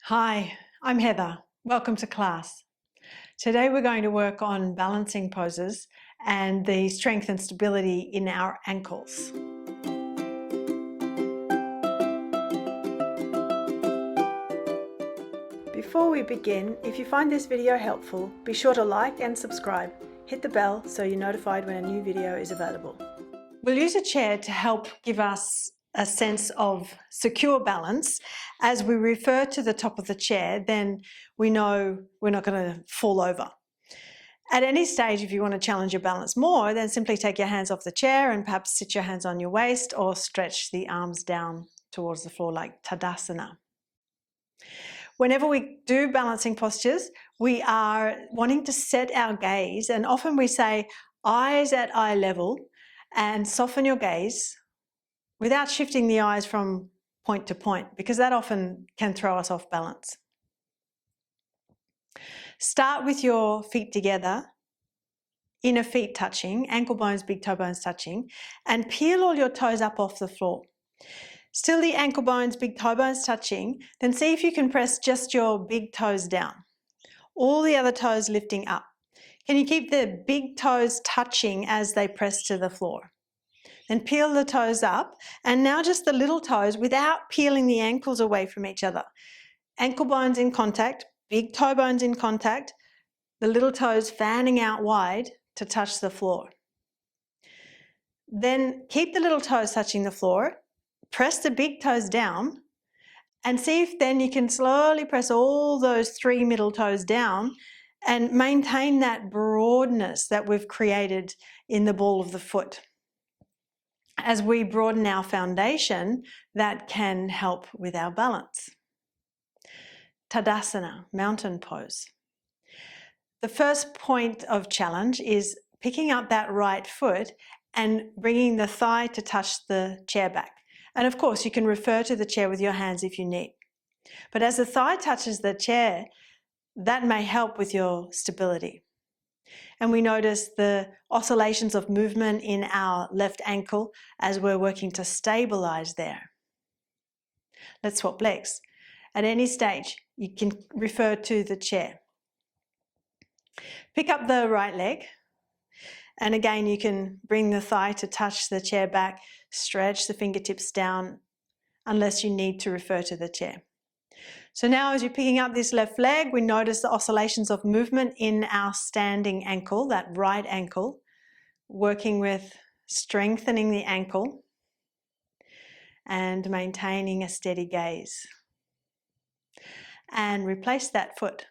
Hi, I'm Heather. Welcome to class. Today we're going to work on balancing poses and the strength and stability in our ankles. Before we begin, if you find this video helpful, be sure to like and subscribe. Hit the bell so you're notified when a new video is available. We'll use a chair to help give us a sense of secure balance. As we refer to the top of the chair, then we know we're not going to fall over. At any stage, if you want to challenge your balance more, then simply take your hands off the chair and perhaps sit your hands on your waist or stretch the arms down towards the floor like Tadasana. Whenever we do balancing postures, we are wanting to set our gaze, and often we say eyes at eye level and soften your gaze without shifting the eyes from point to point, because that often can throw us off balance. Start with your feet together, inner feet touching, ankle bones, big toe bones touching, and peel all your toes up off the floor. Still the ankle bones, big toe bones touching, then see if you can press just your big toes down. All the other toes lifting up. Can you keep the big toes touching as they press to the floor? Then peel the toes up, and now just the little toes without peeling the ankles away from each other. Ankle bones in contact, big toe bones in contact, the little toes fanning out wide to touch the floor. Then keep the little toes touching the floor, press the big toes down, and see if then you can slowly press all those three middle toes down and maintain that broadness that we've created in the ball of the foot. As we broaden our foundation, that can help with our balance. Tadasana, mountain pose. The first point of challenge is picking up that right foot and bringing the thigh to touch the chair back. And of course, you can refer to the chair with your hands if you need. But as the thigh touches the chair, that may help with your stability. And we notice the oscillations of movement in our left ankle as we're working to stabilize there. Let's swap legs. At any stage, you can refer to the chair. Pick up the right leg, and again you can bring the thigh to touch the chair back, stretch the fingertips down unless you need to refer to the chair. So now as you're picking up this left leg, we notice the oscillations of movement in our standing ankle, that right ankle, working with strengthening the ankle and maintaining a steady gaze. And replace that foot.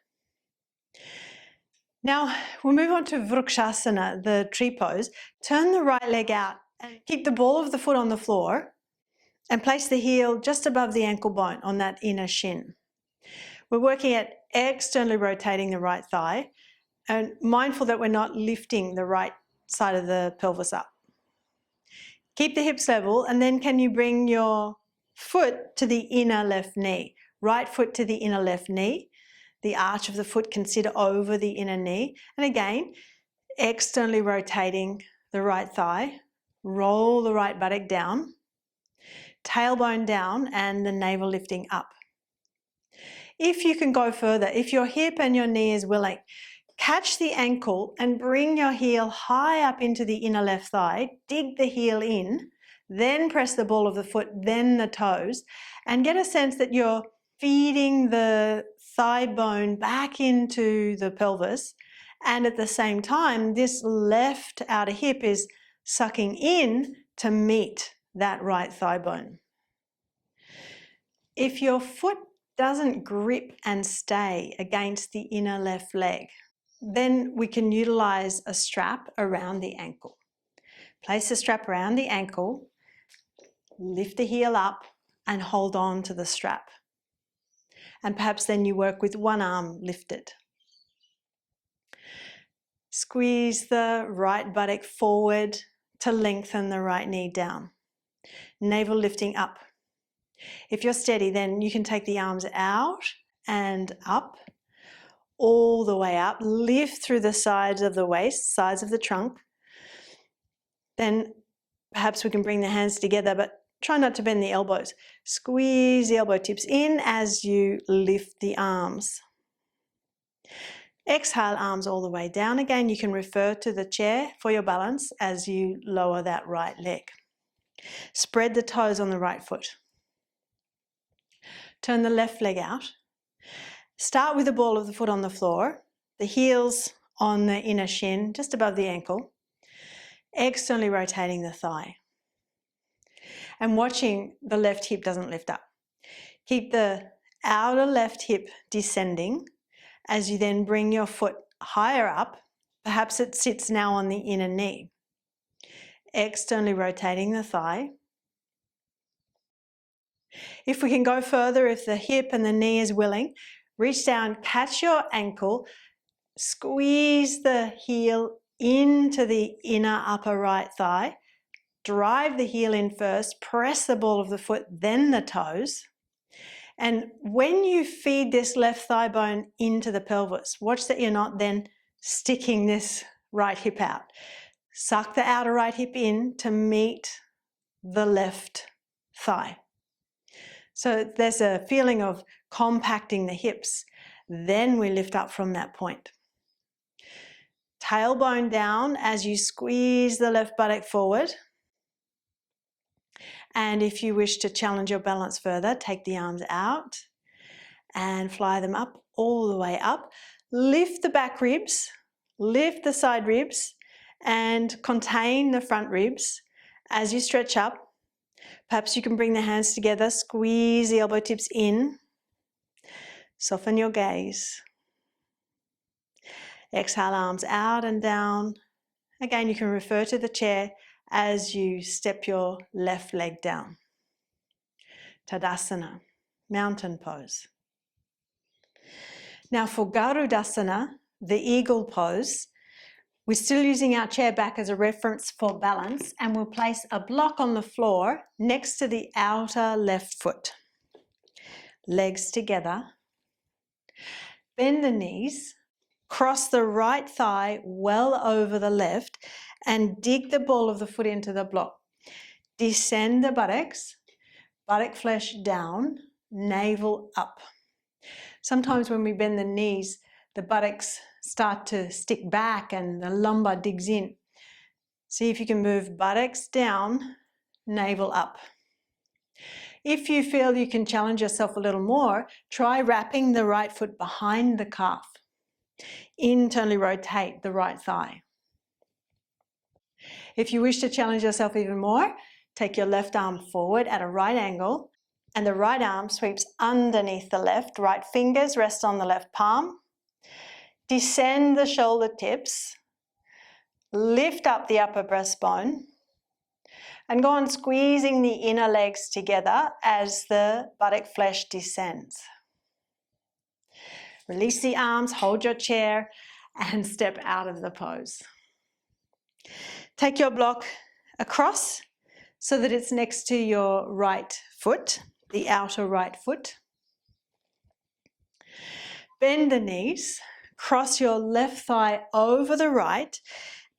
Now we'll move on to Vrukshasana, the tree pose. Turn the right leg out and keep the ball of the foot on the floor and place the heel just above the ankle bone on that inner shin. We're working at externally rotating the right thigh and mindful that we're not lifting the right side of the pelvis up. Keep the hips level, and then can you bring your foot to the inner left knee? Right foot to the inner left knee. The arch of the foot can sit over the inner knee. And again, externally rotating the right thigh. Roll the right buttock down. Tailbone down and the navel lifting up. If you can go further, if your hip and your knee is willing, catch the ankle and bring your heel high up into the inner left thigh. Dig the heel in, then press the ball of the foot, then the toes, and get a sense that you're feeding the thigh bone back into the pelvis, and at the same time this left outer hip is sucking in to meet that right thigh bone. If your foot doesn't grip and stay against the inner left leg, then we can utilize a strap around the ankle. Place the strap around the ankle, lift the heel up and hold on to the strap. And perhaps then you work with one arm lifted. Squeeze the right buttock forward to lengthen the right knee down. Navel lifting up. If you're steady, then you can take the arms out and up, all the way up. Lift through the sides of the waist, sides of the trunk. Then perhaps we can bring the hands together, but Try not to bend the elbows. Squeeze the elbow tips in as you lift the arms. Exhale, arms all the way down. Again, you can refer to the chair for your balance as you lower that right leg. Spread the toes on the right foot. Turn the left leg out. Start with the ball of the foot on the floor, the heels on the inner shin, just above the ankle, externally rotating the thigh. And watching the left hip doesn't lift up. Keep the outer left hip descending as you then bring your foot higher up. Perhaps it sits now on the inner knee. Externally rotating the thigh. If we can go further, if the hip and the knee is willing, reach down, catch your ankle, squeeze the heel into the inner upper right thigh, drive the heel in first, press the ball of the foot, then the toes. And when you feed this left thigh bone into the pelvis, watch that you're not then sticking this right hip out. Suck the outer right hip in to meet the left thigh. So there's a feeling of compacting the hips. Then we lift up from that point. Tailbone down as you squeeze the left buttock forward. And if you wish to challenge your balance further, take the arms out and fly them up, all the way up. Lift the back ribs, lift the side ribs, and contain the front ribs as you stretch up. Perhaps you can bring the hands together, squeeze the elbow tips in, soften your gaze. Exhale, arms out and down. Again, you can refer to the chair as you step your left leg down. Tadasana, mountain pose. Now for Garudasana, the eagle pose, we're still using our chair back as a reference for balance, and we'll place a block on the floor next to the outer left foot. Legs together. Bend the knees. Cross the right thigh well over the left and dig the ball of the foot into the block. Descend the buttocks, buttock flesh down, navel up. Sometimes when we bend the knees, the buttocks start to stick back and the lumbar digs in. See if you can move buttocks down, navel up. If you feel you can challenge yourself a little more, try wrapping the right foot behind the calf. Internally rotate the right thigh. If you wish to challenge yourself even more, take your left arm forward at a right angle and the right arm sweeps underneath the left. Right fingers rest on the left palm. Descend the shoulder tips. Lift up the upper breastbone and go on squeezing the inner legs together as the buttock flesh descends. Release the arms, hold your chair and step out of the pose. Take your block across so that it's next to your right foot, the outer right foot. Bend the knees, cross your left thigh over the right,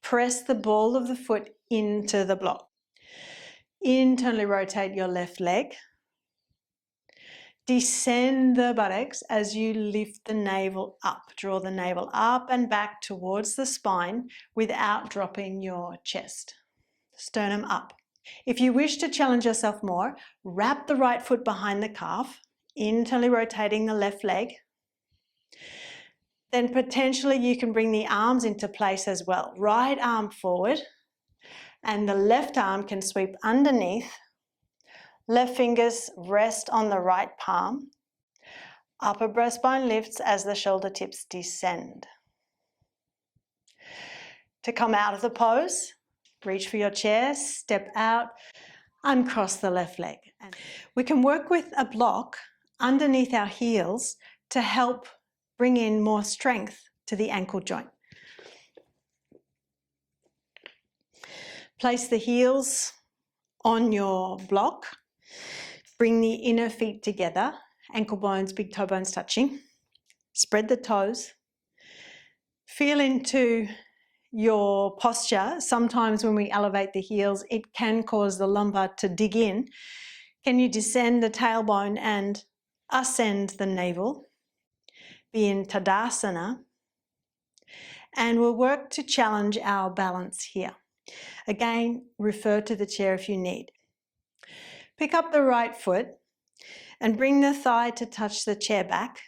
press the ball of the foot into the block. Internally rotate your left leg. Descend the buttocks as you lift the navel up. Draw the navel up and back towards the spine without dropping your chest. Sternum up. If you wish to challenge yourself more, wrap the right foot behind the calf, internally rotating the left leg. Then potentially you can bring the arms into place as well. Right arm forward and the left arm can sweep underneath. Left fingers rest on the right palm. Upper breastbone lifts as the shoulder tips descend. To come out of the pose, reach for your chair, step out, uncross the left leg. We can work with a block underneath our heels to help bring in more strength to the ankle joint. Place the heels on your block. Bring the inner feet together, ankle bones, big toe bones touching. Spread the toes. Feel into your posture, sometimes when we elevate the heels, it can cause the lumbar to dig in. Can you descend the tailbone and ascend the navel? Be in Tadasana. And we'll work to challenge our balance here. Again, refer to the chair if you need. Pick up the right foot and bring the thigh to touch the chair back.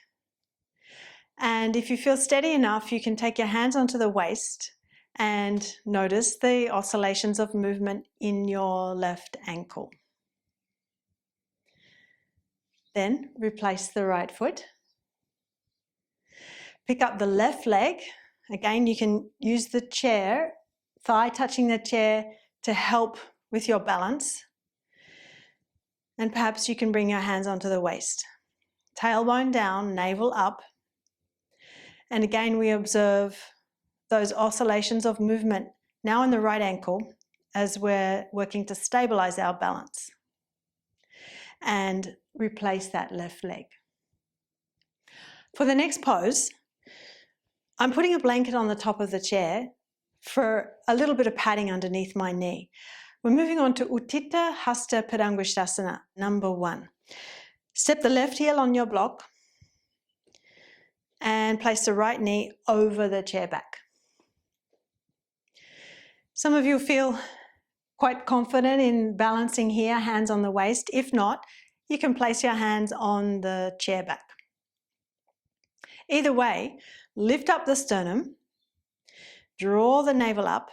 And if you feel steady enough, you can take your hands onto the waist and notice the oscillations of movement in your left ankle. Then replace the right foot. Pick up the left leg. Again, you can use the chair, thigh touching the chair to help with your balance. And perhaps you can bring your hands onto the waist. Tailbone down, navel up. And again, we observe those oscillations of movement now in the right ankle as we're working to stabilize our balance. And replace that left leg. For the next pose, I'm putting a blanket on the top of the chair for a little bit of padding underneath my knee. We're moving on to Utthita Hasta Padangusthasana, number 1. Step the left heel on your block and place the right knee over the chair back. Some of you feel quite confident in balancing here, hands on the waist. If not, you can place your hands on the chair back. Either way, lift up the sternum, draw the navel up,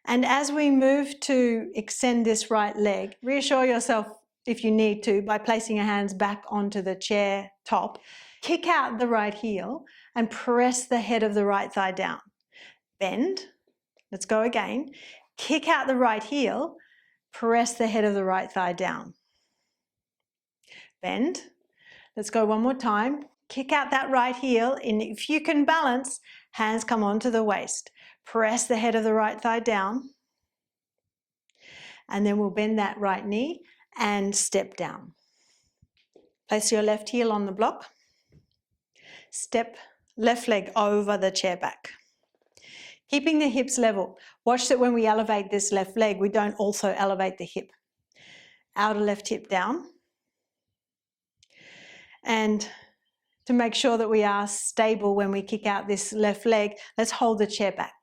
and as we move to extend this right leg, reassure yourself if you need to by placing your hands back onto the chair top. Kick out the right heel and press the head of the right thigh down. Bend. Let's go again. Kick out the right heel, press the head of the right thigh down. Bend. Let's go one more time. Kick out that right heel, and if you can balance, hands come onto the waist. Press the head of the right thigh down. And then we'll bend that right knee and step down. Place your left heel on the block. Step left leg over the chair back. Keeping the hips level. Watch that when we elevate this left leg, we don't also elevate the hip. Outer left hip down. And to make sure that we are stable when we kick out this left leg, let's hold the chair back.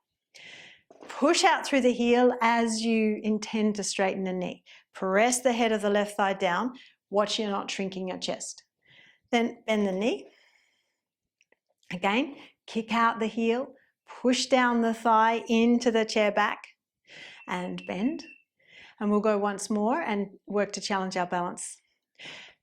Push out through the heel as you intend to straighten the knee. Press the head of the left thigh down. Watch you're not shrinking your chest. Then bend the knee. Again, kick out the heel. Push down the thigh into the chair back and bend. And we'll go once more and work to challenge our balance.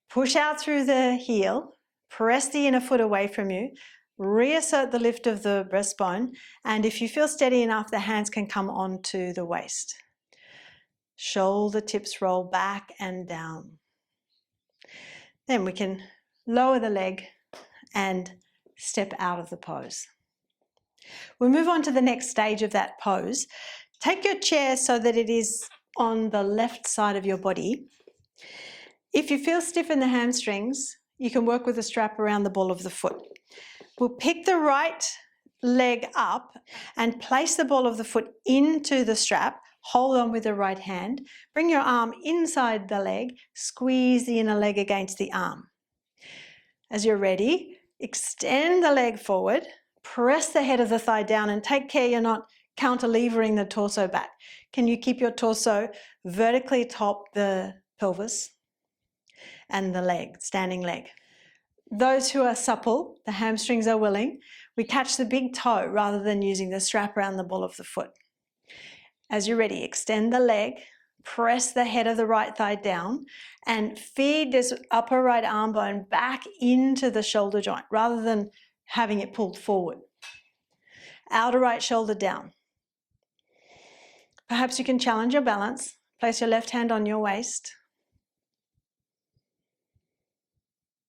Push out through the heel. Press the inner foot away from you. Reassert the lift of the breastbone. And if you feel steady enough, the hands can come onto the waist. Shoulder tips roll back and down. Then we can lower the leg and step out of the pose. We'll move on to the next stage of that pose. Take your chair so that it is on the left side of your body. If you feel stiff in the hamstrings, you can work with a strap around the ball of the foot. We'll pick the right leg up and place the ball of the foot into the strap. Hold on with the right hand. Bring your arm inside the leg. Squeeze the inner leg against the arm. As you're ready, extend the leg forward. Press the head of the thigh down and take care you're not counterlevering the torso back. Can you keep your torso vertically atop the pelvis and the leg, standing leg? Those who are supple, the hamstrings are willing, we catch the big toe rather than using the strap around the ball of the foot. As you're ready, extend the leg, press the head of the right thigh down and feed this upper right arm bone back into the shoulder joint rather than having it pulled forward. Outer right shoulder down. Perhaps you can challenge your balance. Place your left hand on your waist.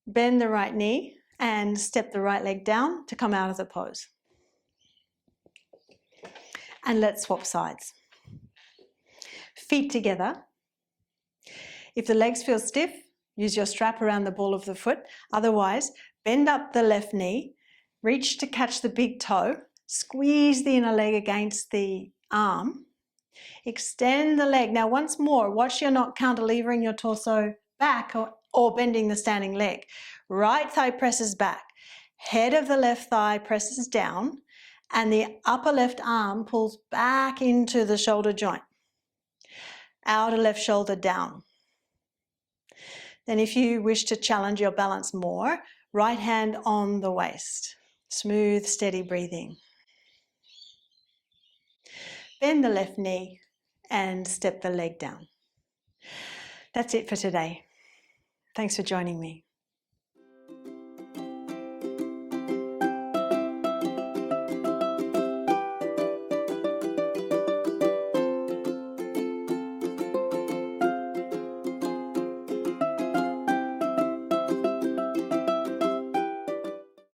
Bend the right knee and step the right leg down to come out of the pose. And let's swap sides. Feet together. If the legs feel stiff, use your strap around the ball of the foot. Otherwise, bend up the left knee, reach to catch the big toe Squeeze the inner leg against the arm. Extend the leg. Now once more, watch you're not cantilevering your torso back or bending the standing leg. Right thigh presses back. Head of the left thigh presses down and the upper left arm pulls back into the shoulder joint. Outer left shoulder down. Then if you wish to challenge your balance more, right hand on the waist. Smooth, steady breathing. Bend the left knee and step the leg down. That's it for today. Thanks for joining me.